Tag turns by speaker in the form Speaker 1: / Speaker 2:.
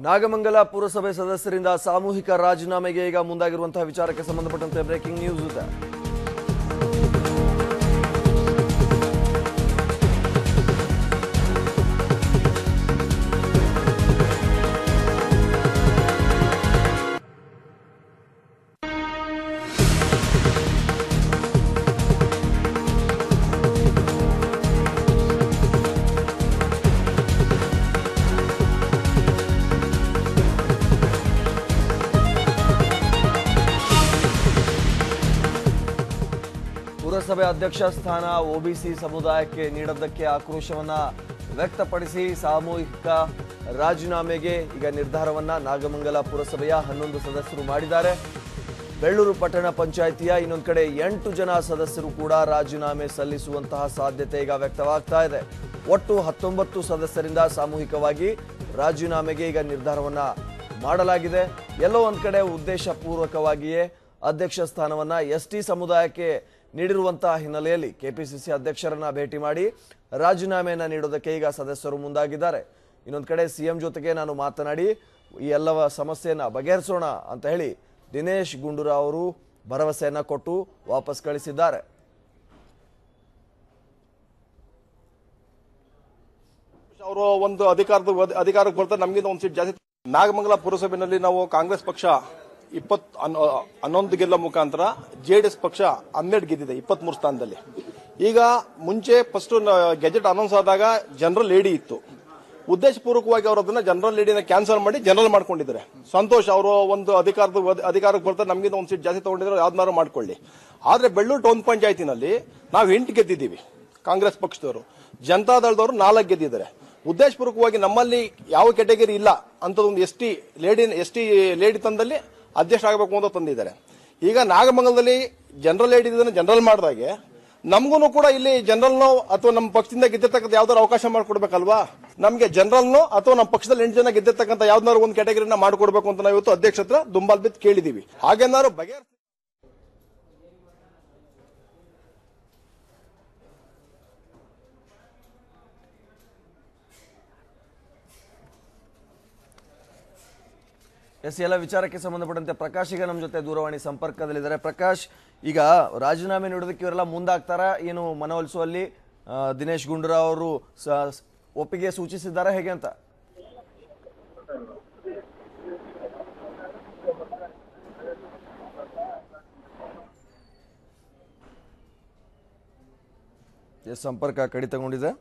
Speaker 1: ನಾಗಮಂಗಲ ಪುರಸಭೆ ಸದಸ್ಯರಿಂದ ಸಾಮೂಹಿಕ ರಾಜೀನಾಮೆಗೆ ಈಗ ಮುಂದಾಗಿರುವಂತಹ ವಿಚಾರಕ್ಕೆ ಸಂಬಂಧಪಟ್ಟಂತೆ ಬ್ರೇಕಿಂಗ್ ನ್ಯೂಸ್ ಇದೆ. ಪುರಸಭೆ ಅಧ್ಯಕ್ಷ ಸ್ಥಾನ ಒಬಿಸಿ ಸಮುದಾಯಕ್ಕೆ ನೀಡದ್ದಕ್ಕೆ ಆಕ್ರೋಶವನ್ನ ವ್ಯಕ್ತಪಡಿಸಿ ಸಾಮೂಹಿಕ ರಾಜೀನಾಮೆಗೆ ಈಗ ನಿರ್ಧಾರವನ್ನ ನಾಗಮಂಗಲ ಪುರಸಭೆಯ 11 ಸದಸ್ಯರು ಮಾಡಿದ್ದಾರೆ. ಬೆಳ್ಳೂರು ಪಟ್ಟಣ ಪಂಚಾಯಿತಿಯ ಇನ್ನೊಂದು ಕಡೆ 8 ಜನ ಸದಸ್ಯರು ಕೂಡ ರಾಜೀನಾಮೆ ಸಲ್ಲಿಸುವಂತಹ ಸಾಧ್ಯತೆ ಈಗ ವ್ಯಕ್ತವಾಗ್ತಾ ಇದೆ. ಒಟ್ಟು 19 ಸದಸ್ಯರಿಂದ ಸಾಮೂಹಿಕವಾಗಿ ರಾಜೀನಾಮೆಗೆ ಈಗ ನಿರ್ಧಾರವನ್ನ ಮಾಡಲಾಗಿದೆ. ಎಲ್ಲೋ ಒಂದ್ ಕಡೆ ಉದ್ದೇಶಪೂರ್ವಕವಾಗಿಯೇ ಅಧ್ಯಕ್ಷ ಸ್ಥಾನವನ್ನ ಎಸ್ಟಿ ಸಮುದಾಯಕ್ಕೆ ನೀಡಿರುವಂತಹ ಹಿನ್ನೆಲೆಯಲ್ಲಿ ಕೆಪಿಸಿಸಿ ಅಧ್ಯಕ್ಷರನ್ನ ಭೇಟಿ ಮಾಡಿ ರಾಜೀನಾಮೆಯನ್ನ ನೀಡೋದಕ್ಕೆ ಈಗ ಸದಸ್ಯರು ಮುಂದಾಗಿದ್ದಾರೆ. ಇನ್ನೊಂದು ಕಡೆ ಸಿಎಂ ಜೊತೆಗೆ ನಾನು ಮಾತನಾಡಿ ಈ ಎಲ್ಲವ ಸಮಸ್ಯೆಯನ್ನ ಬಗೆಹರಿಸೋಣ ಅಂತ ಹೇಳಿ ದಿನೇಶ್ ಗುಂಡೂರಾವ್ ಅವರು ಭರವಸೆಯನ್ನ ಕೊಟ್ಟು ವಾಪಸ್ ಕಳಿಸಿದ್ದಾರೆ.
Speaker 2: ಅವರು ಒಂದು ಅಧಿಕಾರಕ್ಕೆ ಬರ್ತಾರೆ, ನಮಗಿಂತ ಒಂದು ಸೀಟ್ ಜಾಸ್ತಿ. ನಾಗಮಂಗಲ ಪುರಸಭೆಯಲ್ಲಿ ನಾವು ಕಾಂಗ್ರೆಸ್ ಪಕ್ಷ 11 ಗೆಲ್ಲೋ ಮುಖಾಂತರ ಜೆಡಿಎಸ್ ಪಕ್ಷ 12 ಗೆದ್ದಿದೆ 23 ಸ್ಥಾನದಲ್ಲಿ. ಈಗ ಮುಂಚೆ ಫಸ್ಟ್ ಗೆಜೆಟ್ ಅನೌನ್ಸ್ ಆದಾಗ ಜನರಲ್ ಲೇಡಿ ಇತ್ತು. ಉದ್ದೇಶಪೂರ್ವಕವಾಗಿ ಅವರು ಅದನ್ನ ಜನರಲ್ ಲೇಡಿನ ಕ್ಯಾನ್ಸಲ್ ಮಾಡಿ ಜನರಲ್ ಮಾಡ್ಕೊಂಡಿದ್ದಾರೆ. ಸಂತೋಷ್ ಅವರು ಒಂದು ಅಧಿಕಾರಕ್ಕೆ ಬರ್ತಾರೆ, ನಮಗಿಂತ ಒಂದು ಸೀಟ್ ಜಾಸ್ತಿ ತಗೊಂಡಿದ್ರೆ ಯಾವ್ದಾರು ಮಾಡ್ಕೊಳ್ಳಿ. ಆದ್ರೆ ಬೆಳ್ಳೂರು ಟೌನ್ ಪಂಚಾಯತಿನಲ್ಲಿ ನಾವು 8 ಗೆದ್ದಿದ್ದೀವಿ ಕಾಂಗ್ರೆಸ್ ಪಕ್ಷದವರು. ಜನತಾದಳದವರು 4 ಗೆದ್ದಿದ್ದಾರೆ. ಉದ್ದೇಶಪೂರ್ವಕವಾಗಿ ನಮ್ಮಲ್ಲಿ ಯಾವ ಕೆಟಗರಿ ಇಲ್ಲ ಅಂತದೊಂದು ಎಸ್ಟಿ ಲೇಡಿ ತಂದಲ್ಲಿ ಅಧ್ಯಕ್ಷ ಆಗಬೇಕು ಅಂತ ತಂದಿದ್ದಾರೆ. ಈಗ ನಾಗಮಂಗಲದಲ್ಲಿ ಜನರಲ್ ಲೇಡಿ ಜನರಲ್ ಮಾಡಿದಾಗೆ ನಮಗೂ ಕೂಡ ಇಲ್ಲಿ ಜನರಲ್ನೋ ಅಥವಾ ನಮ್ಮ ಪಕ್ಷದಿಂದ ಗೆದ್ದಿರ್ತಕ್ಕಂಥ ಯಾವ್ದಾರು ಅವಕಾಶ ಮಾಡಿಕೊಡ್ಬೇಕಲ್ವಾ. ನಮಗೆ ಜನರಲ್ನೋ ಅಥವಾ ನಮ್ಮ ಪಕ್ಷದಲ್ಲಿ 8 ಜನ ಗೆದ್ದಿರ್ತಕ್ಕಂಥ ಯಾವ್ದಾದ್ರು ಒಂದು ಕೆಟಗರಿನ ಮಾಡಿಕೊಡ್ಬೇಕು ಅಂತ ನಾವು ಇವತ್ತು ಅಧ್ಯಕ್ಷ ಹತ್ರ ದುಂಬಾಲ್ ಬಿದ್ದು ಕೇಳಿದೀವಿ. ಹಾಗೇನಾದ್ರು ಬಗೆಹರಿಸಿ
Speaker 1: ಎಲ್ಲ ವಿಚಾರಕ್ಕೆ ಸಂಬಂಧಪಟ್ಟಂತೆ ಪ್ರಕಾಶ್ ಈಗ ನಮ್ಮ ಜೊತೆ ದೂರವಾಣಿ ಸಂಪರ್ಕದಲ್ಲಿದ್ದಾರೆ. ಪ್ರಕಾಶ್, ಈಗ ರಾಜೀನಾಮೆ ನೀಡೋದಕ್ಕೆ ಇವರೆಲ್ಲ ಮುಂದಾಗ್ತಾರ ಏನು ಮನವೊಲಿಸುವಲ್ಲಿ ದಿನೇಶ್ ಗುಂಡೂರಾವ್ ಅವರು ಒಪ್ಪಿಗೆ ಸೂಚಿಸಿದ್ದಾರೆ ಹೇಗೆ ಅಂತ? ಸಂಪರ್ಕ ಕಡಿತಗೊಂಡಿದೆ.